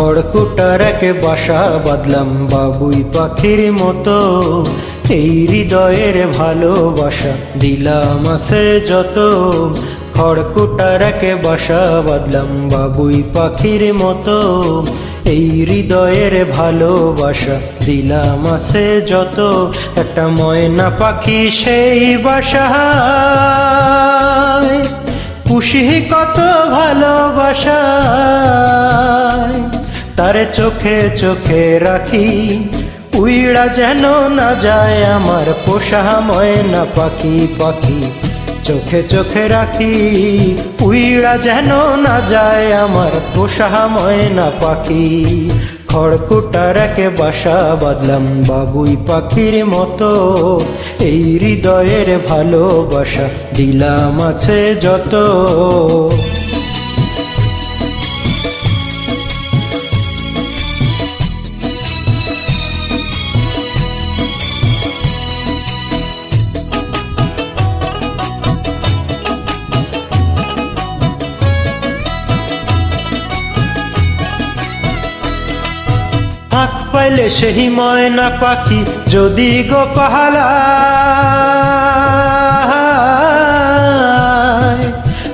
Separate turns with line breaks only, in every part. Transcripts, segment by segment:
খড়কুটার এক বাসা বাঁধলাম বাবুই পাখির মতো, এই হৃদয়ের ভালোবাসা দিলাম আছে যত। খড়কুটার এক বাসা বাঁধলাম বাবুই পাখির মতো, এই হৃদয়ের ভালোবাসা দিলাম আছে যত। একটা ময়না পাখি সেই বাসায় পুষি কত ভালোবাসা, তারে চোখে চোখে রাখি উইড়া যেন না যায় আমার পোষা ময়না পাখি। পাখি চোখে চোখে রাখি উইড়া যেন না যায় আমার পোষা ময়না পাখি। খড়কুটার এক বাসা বাঁধলাম বাবুই পাখির মতো, এই হৃদয়ের ভালোবাসা দিলাম আছে যত। ফাঁক পাইলে সেই ময়না পাখি যদি গো পাহালায়,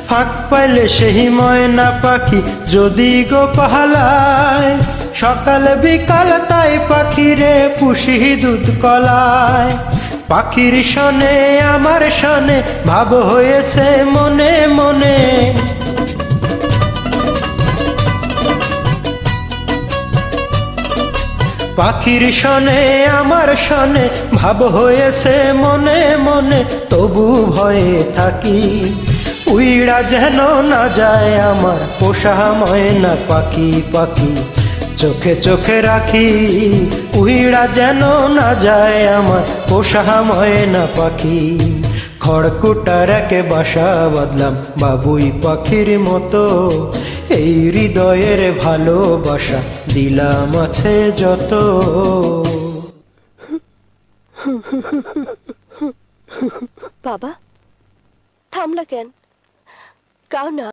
ফাঁক পাইলে সেই ময়না পাখি যদি গো পাহালায়, সকাল বিকাল তাই পাখিরে পুষি দুধ কলায়। পাখির শনে আমার শনে ভাব হয়েছে মনে মনে, পাখির শনে আমার শনে ভাব হয়েছে মনে মনে। তবু ভয়ে থাকি উইড়া যেন না যায় আমার পোষা ময়না পাখি। পাখি চোখে চোখে রাখি উইড়া যেন না যায় আমার পোষা ময়না পাখি। খড়কুটার এক বাসা বাঁধলাম বাবুই পাখির মতো, এই হৃদয়ের ভালোবাসা দিলাম আছে যত।
বাবা থামলা কেন? কাও না।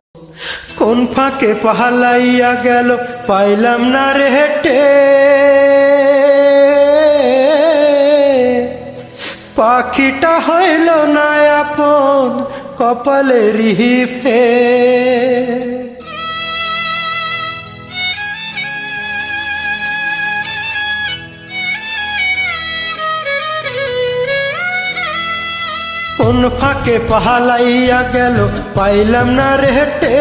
কোন ফাঁকে পাহালাইয়া গেল পাইলাম না রে হেঁটে, পাখিটা হইল না আপন কপালের হিফে। কোন ফাঁকে পাহালাইয়া গেল পাইলাম না রে হেঁটে,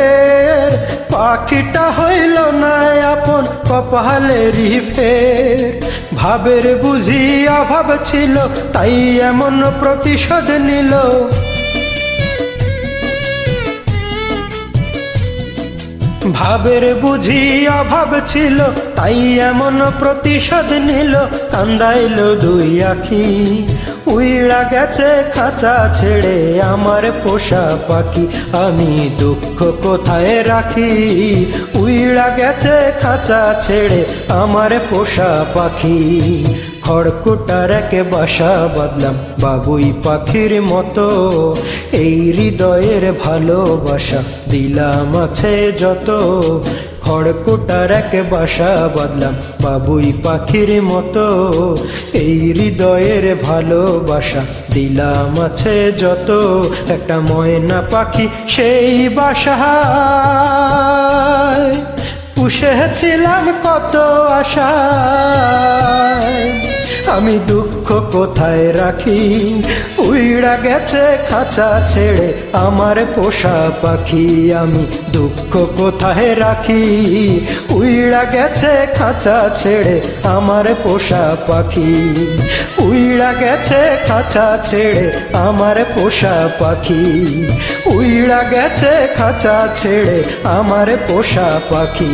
পাখিটা হইল না আপন কপালের ফের। ভাবের বুঝি অভাব ছিল তাই এমন প্রতিশোধ নিল, ভাবের বুঝি অভাব ছিল তাই এমন প্রতিশোধ নিল। কান্দাইল দুই আখি উইড়া গেছে খাঁচা ছেড়ে আমার পোষা পাখি, আমি দুঃখ কোথায় রাখি? উইড়া গেছে খাঁচা ছেড়ে আমার পোষা পাখি। খড়কুটার এক বাসা বাঁধলাম বাবুই পাখির মতো, এই হৃদয়ের ভালোবাসা দিলাম আছে যত। খড়কুটার এক বাসা বাঁধলাম বাবুই পাখির মতো, এই হৃদয়ের ভালোবাসা দিলাম আছে যত। একটা ময়না পাখি সেই বাসায় পুষেছিলাম কত আশায়, আমি দুঃখ কোথায় রাখি? উইড়া গেছে খাঁচা ছেড়ে আমার পোষা পাখি, আমি দুঃখ কোথায় রাখি? উইড়া গেছে খাঁচা ছেড়ে আমার পোষা পাখি, উইড়া গেছে খাঁচা ছেড়ে আমার পোষা পাখি, উইড়া গেছে খাঁচা ছেড়ে আমার পোষা পাখি।